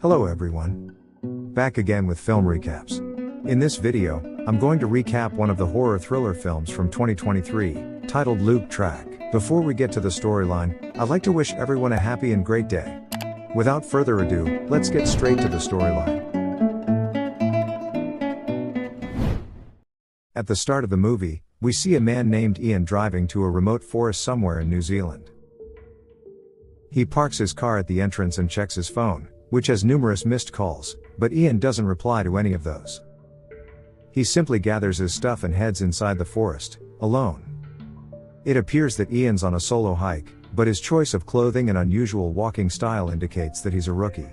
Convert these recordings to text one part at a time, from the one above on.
Hello everyone. Back again with film recaps. In this video, I'm going to recap one of the horror thriller films from 2023, titled Loop Track. Before we get to the storyline, I'd like to wish everyone a happy and great day. Without further ado, let's get straight to the storyline. At the start of the movie, we see a man named Ian driving to a remote forest somewhere in New Zealand. He parks his car at the entrance and checks his phone, which has numerous missed calls, but Ian doesn't reply to any of those. He simply gathers his stuff and heads inside the forest, alone. It appears that Ian's on a solo hike, but his choice of clothing and unusual walking style indicates that he's a rookie.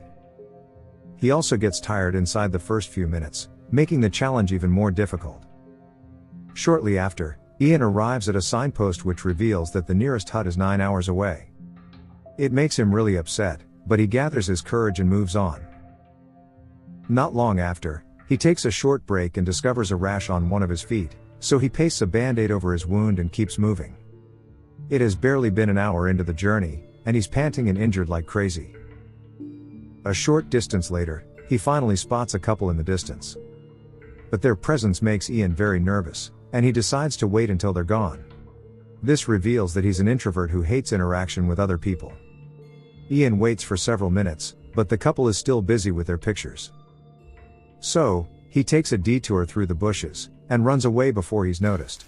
He also gets tired inside the first few minutes, making the challenge even more difficult. Shortly after, Ian arrives at a signpost which reveals that the nearest hut is 9 hours away. It makes him really upset, but he gathers his courage and moves on. Not long after, he takes a short break and discovers a rash on one of his feet, so he pastes a band-aid over his wound and keeps moving. It has barely been an hour into the journey, and he's panting and injured like crazy. A short distance later, he finally spots a couple in the distance. But their presence makes Ian very nervous, and he decides to wait until they're gone. This reveals that he's an introvert who hates interaction with other people. Ian waits for several minutes, but the couple is still busy with their pictures. So, he takes a detour through the bushes, and runs away before he's noticed.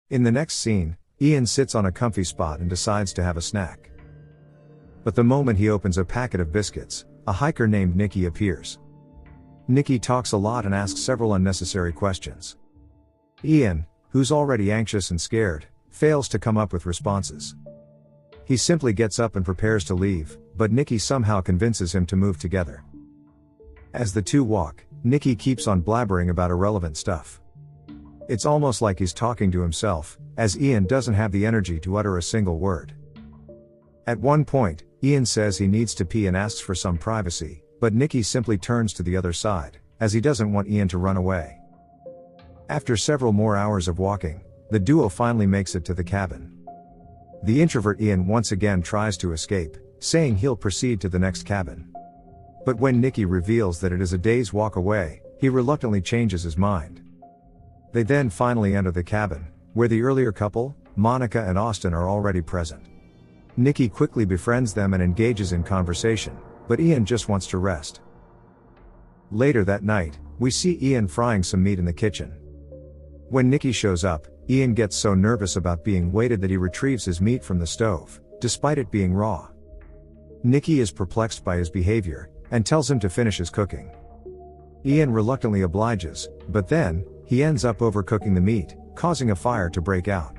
In the next scene, Ian sits on a comfy spot and decides to have a snack. But the moment he opens a packet of biscuits, a hiker named Nikki appears. Nikki talks a lot and asks several unnecessary questions. Ian, who's already anxious and scared, fails to come up with responses. He simply gets up and prepares to leave, but Nikki somehow convinces him to move together. As the two walk, Nikki keeps on blabbering about irrelevant stuff. It's almost like he's talking to himself, as Ian doesn't have the energy to utter a single word. At one point, Ian says he needs to pee and asks for some privacy, but Nikki simply turns to the other side, as he doesn't want Ian to run away. After several more hours of walking, the duo finally makes it to the cabin. The introvert Ian once again tries to escape, saying he'll proceed to the next cabin. But when Nikki reveals that it is a day's walk away, he reluctantly changes his mind. They then finally enter the cabin, where the earlier couple, Monica and Austin, are already present. Nikki quickly befriends them and engages in conversation, but Ian just wants to rest. Later that night, we see Ian frying some meat in the kitchen. When Nikki shows up, Ian gets so nervous about being waited that he retrieves his meat from the stove, despite it being raw. Nikki is perplexed by his behavior, and tells him to finish his cooking. Ian reluctantly obliges, but then, he ends up overcooking the meat, causing a fire to break out.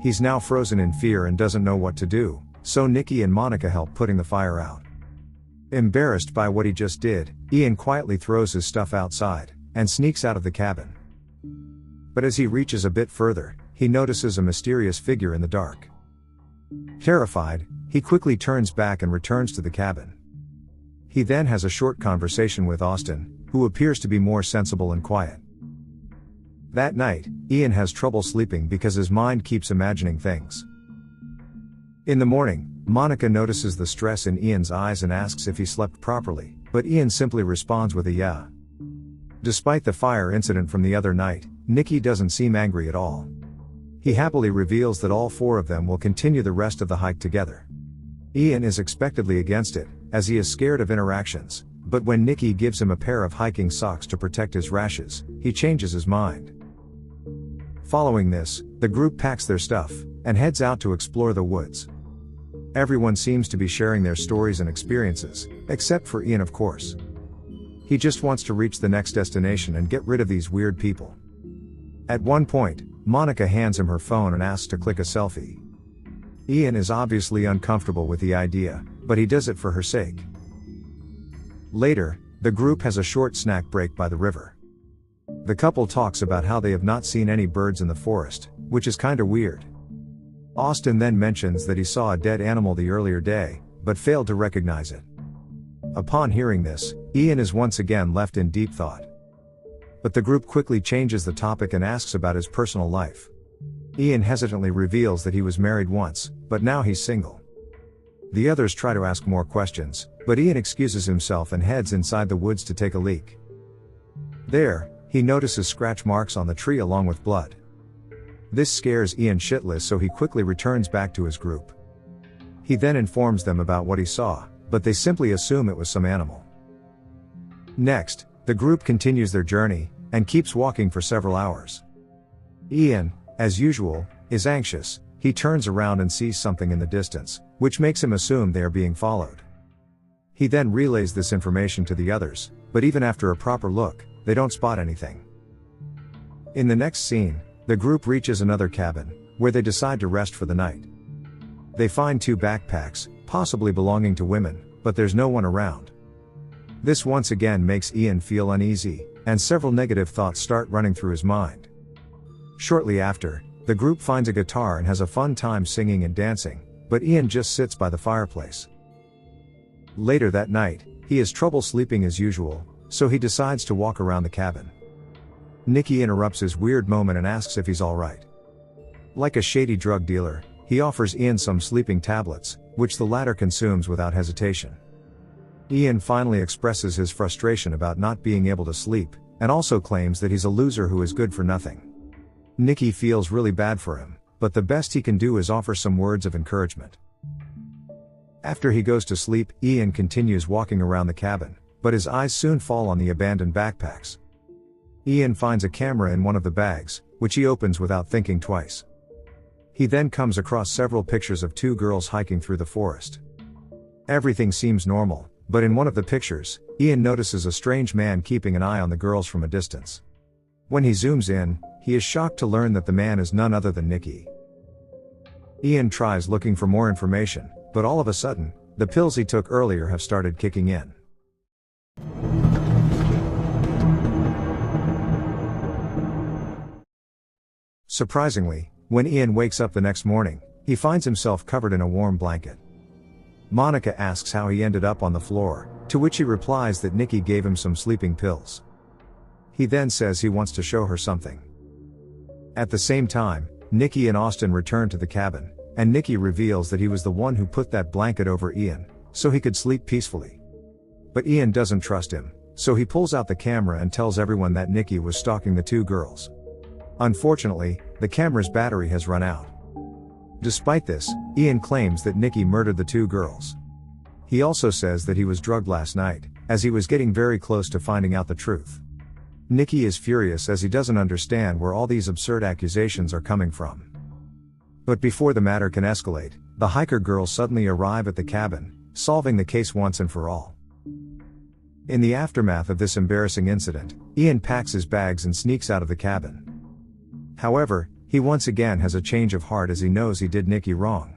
He's now frozen in fear and doesn't know what to do, so Nikki and Monica help putting the fire out. Embarrassed by what he just did, Ian quietly throws his stuff outside, and sneaks out of the cabin. But as he reaches a bit further, he notices a mysterious figure in the dark. Terrified, he quickly turns back and returns to the cabin. He then has a short conversation with Austin, who appears to be more sensible and quiet. That night, Ian has trouble sleeping because his mind keeps imagining things. In the morning, Monica notices the stress in Ian's eyes and asks if he slept properly, but Ian simply responds with a yeah. Despite the fire incident from the other night, Nikki doesn't seem angry at all. He happily reveals that all four of them will continue the rest of the hike together. Ian is expectedly against it, as he is scared of interactions, but when Nikki gives him a pair of hiking socks to protect his rashes, he changes his mind. Following this, the group packs their stuff, and heads out to explore the woods. Everyone seems to be sharing their stories and experiences, except for Ian, of course. He just wants to reach the next destination and get rid of these weird people. At one point, Monica hands him her phone and asks to click a selfie. Ian is obviously uncomfortable with the idea, but he does it for her sake. Later, the group has a short snack break by the river. The couple talks about how they have not seen any birds in the forest, which is kinda weird. Austin then mentions that he saw a dead animal the earlier day, but failed to recognize it. Upon hearing this, Ian is once again left in deep thought. But the group quickly changes the topic and asks about his personal life. Ian hesitantly reveals that he was married once, but now he's single. The others try to ask more questions, but Ian excuses himself and heads inside the woods to take a leak. There, he notices scratch marks on the tree along with blood. This scares Ian shitless, so he quickly returns back to his group. He then informs them about what he saw, but they simply assume it was some animal. Next, the group continues their journey, and keeps walking for several hours. Ian, as usual, is anxious. He turns around and sees something in the distance, which makes him assume they are being followed. He then relays this information to the others, but even after a proper look, they don't spot anything. In the next scene, the group reaches another cabin, where they decide to rest for the night. They find 2 backpacks, possibly belonging to women, but there's no one around. This once again makes Ian feel uneasy, and several negative thoughts start running through his mind. Shortly after, the group finds a guitar and has a fun time singing and dancing, but Ian just sits by the fireplace. Later that night, he has trouble sleeping as usual, so he decides to walk around the cabin. Nikki interrupts his weird moment and asks if he's alright. Like a shady drug dealer, he offers Ian some sleeping tablets, which the latter consumes without hesitation. Ian finally expresses his frustration about not being able to sleep, and also claims that he's a loser who is good for nothing. Nikki feels really bad for him, but the best he can do is offer some words of encouragement. After he goes to sleep, Ian continues walking around the cabin, but his eyes soon fall on the abandoned backpacks. Ian finds a camera in one of the bags, which he opens without thinking twice. He then comes across several pictures of 2 girls hiking through the forest. Everything seems normal, but in one of the pictures, Ian notices a strange man keeping an eye on the girls from a distance. When he zooms in, he is shocked to learn that the man is none other than Nikki. Ian tries looking for more information, but all of a sudden, the pills he took earlier have started kicking in. Surprisingly, when Ian wakes up the next morning, he finds himself covered in a warm blanket. Monica asks how he ended up on the floor, to which he replies that Nikki gave him some sleeping pills. He then says he wants to show her something. At the same time, Nikki and Austin return to the cabin, and Nikki reveals that he was the one who put that blanket over Ian, so he could sleep peacefully. But Ian doesn't trust him, so he pulls out the camera and tells everyone that Nikki was stalking the 2 girls. Unfortunately, the camera's battery has run out. Despite this, Ian claims that Nikki murdered the 2 girls. He also says that he was drugged last night, as he was getting very close to finding out the truth. Nikki is furious as he doesn't understand where all these absurd accusations are coming from. But before the matter can escalate, the hiker girls suddenly arrive at the cabin, solving the case once and for all. In the aftermath of this embarrassing incident, Ian packs his bags and sneaks out of the cabin. However, he once again has a change of heart as he knows he did Nikki wrong.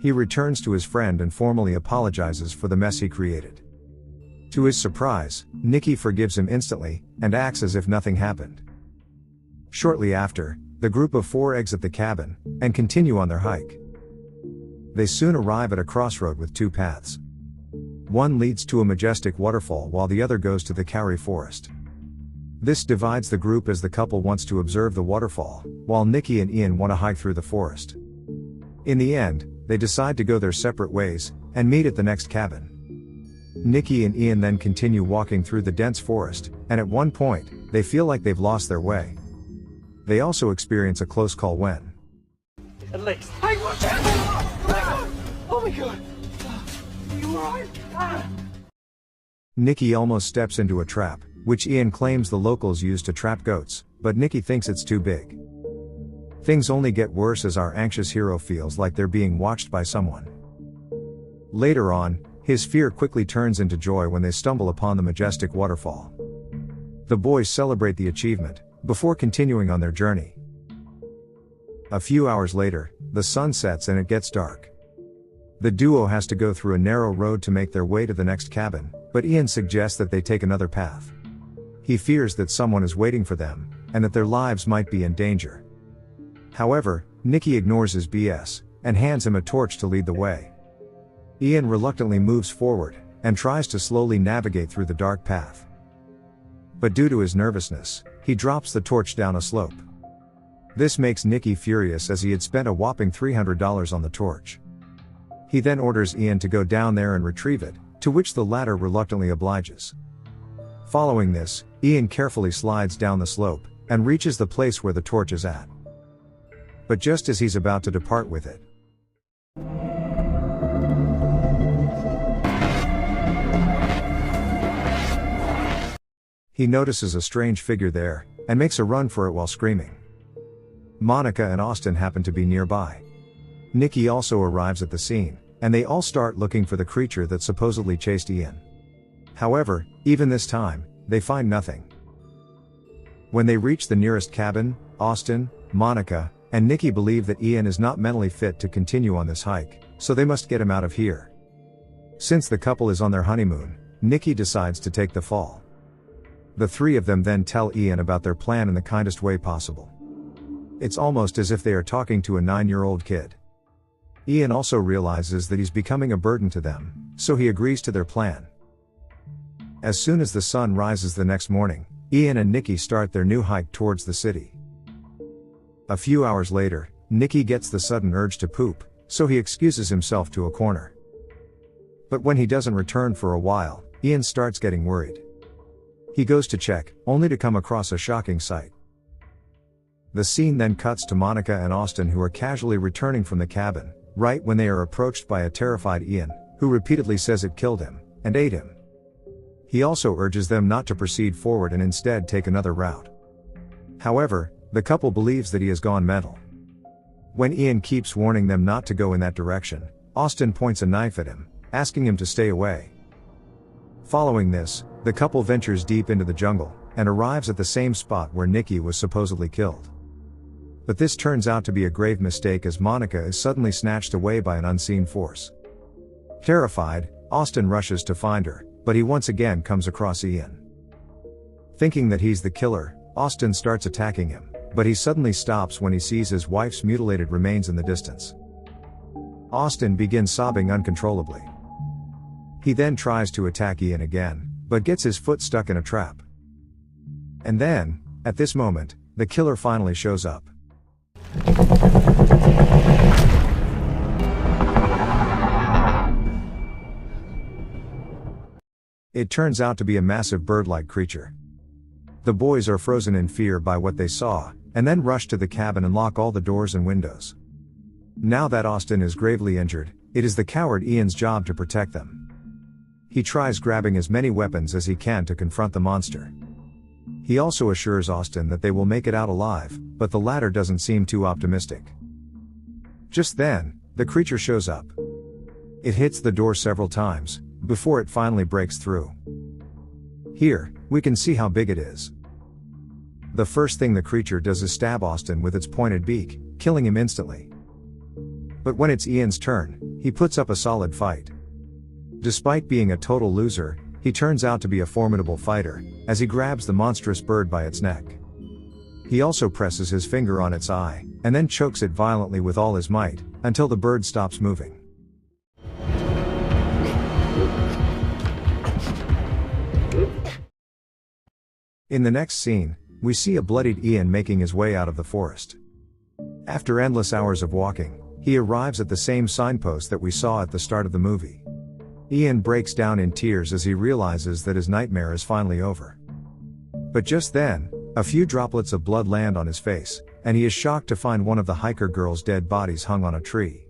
He returns to his friend and formally apologizes for the mess he created. To his surprise, Nikki forgives him instantly, and acts as if nothing happened. Shortly after, the group of 4 exit the cabin, and continue on their hike. They soon arrive at a crossroad with 2 paths. One leads to a majestic waterfall while the other goes to the kauri forest. This divides the group as the couple wants to observe the waterfall, while Nikki and Ian want to hike through the forest. In the end, they decide to go their separate ways, and meet at the next cabin. Nikki and Ian then continue walking through the dense forest, and at one point, they feel like they've lost their way. They also experience a close call when at least. Hey, what's happening? Oh my god! Are you alright? Nikki almost steps into a trap, which Ian claims the locals use to trap goats, but Nikki thinks it's too big. Things only get worse as our anxious hero feels like they're being watched by someone. Later on, his fear quickly turns into joy when they stumble upon the majestic waterfall. The boys celebrate the achievement, before continuing on their journey. A few hours later, the sun sets and it gets dark. The duo has to go through a narrow road to make their way to the next cabin, but Ian suggests that they take another path. He fears that someone is waiting for them, and that their lives might be in danger. However, Nikki ignores his BS, and hands him a torch to lead the way. Ian reluctantly moves forward, and tries to slowly navigate through the dark path. But due to his nervousness, he drops the torch down a slope. This makes Nicky furious as he had spent a whopping $300 on the torch. He then orders Ian to go down there and retrieve it, to which the latter reluctantly obliges. Following this, Ian carefully slides down the slope, and reaches the place where the torch is at. But just as he's about to depart with it, he notices a strange figure there, and makes a run for it while screaming. Monica and Austin happen to be nearby. Nicky also arrives at the scene, and they all start looking for the creature that supposedly chased Ian. However, even this time, they find nothing. When they reach the nearest cabin, Austin, Monica, and Nicky believe that Ian is not mentally fit to continue on this hike, so they must get him out of here. Since the couple is on their honeymoon, Nicky decides to take the fall. The three of them then tell Ian about their plan in the kindest way possible. It's almost as if they are talking to a 9-year-old kid. Ian also realizes that he's becoming a burden to them, so he agrees to their plan. As soon as the sun rises the next morning, Ian and Nicky start their new hike towards the city. A few hours later, Nicky gets the sudden urge to poop, so he excuses himself to a corner. But when he doesn't return for a while, Ian starts getting worried. He goes to check, only to come across a shocking sight. The scene then cuts to Monica and Austin, who are casually returning from the cabin, right when they are approached by a terrified Ian, who repeatedly says it killed him, and ate him. He also urges them not to proceed forward and instead take another route. However, the couple believes that he has gone mental. When Ian keeps warning them not to go in that direction, Austin points a knife at him, asking him to stay away. Following this, the couple ventures deep into the jungle, and arrives at the same spot where Nicky was supposedly killed. But this turns out to be a grave mistake, as Monica is suddenly snatched away by an unseen force. Terrified, Austin rushes to find her, but he once again comes across Ian. Thinking that he's the killer, Austin starts attacking him, but he suddenly stops when he sees his wife's mutilated remains in the distance. Austin begins sobbing uncontrollably. He then tries to attack Ian again, but gets his foot stuck in a trap. And then, at this moment, the killer finally shows up. It turns out to be a massive bird-like creature. The boys are frozen in fear by what they saw, and then rush to the cabin and lock all the doors and windows. Now that Austin is gravely injured, it is the coward Ian's job to protect them. He tries grabbing as many weapons as he can to confront the monster. He also assures Austin that they will make it out alive, but the latter doesn't seem too optimistic. Just then, the creature shows up. It hits the door several times, before it finally breaks through. Here, we can see how big it is. The first thing the creature does is stab Austin with its pointed beak, killing him instantly. But when it's Ian's turn, he puts up a solid fight. Despite being a total loser, he turns out to be a formidable fighter, as he grabs the monstrous bird by its neck. He also presses his finger on its eye, and then chokes it violently with all his might, until the bird stops moving. In the next scene, we see a bloodied Ian making his way out of the forest. After endless hours of walking, he arrives at the same signpost that we saw at the start of the movie. Ian breaks down in tears as he realizes that his nightmare is finally over. But just then, a few droplets of blood land on his face, and he is shocked to find one of the hiker girls' dead bodies hung on a tree.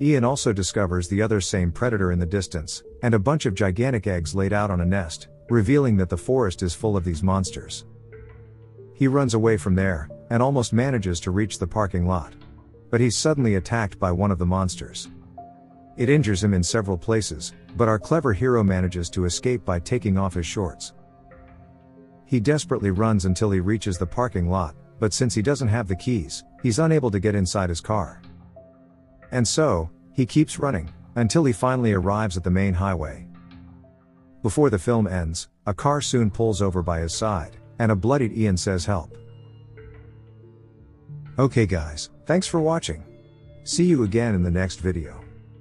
Ian also discovers the other same predator in the distance, and a bunch of gigantic eggs laid out on a nest, revealing that the forest is full of these monsters. He runs away from there, and almost manages to reach the parking lot. But he's suddenly attacked by one of the monsters. It injures him in several places, but our clever hero manages to escape by taking off his shorts. He desperately runs until he reaches the parking lot, but since he doesn't have the keys, he's unable to get inside his car. And so, he keeps running, until he finally arrives at the main highway. Before the film ends, a car soon pulls over by his side, and a bloodied Ian says help. Okay guys, thanks for watching. See you again in the next video.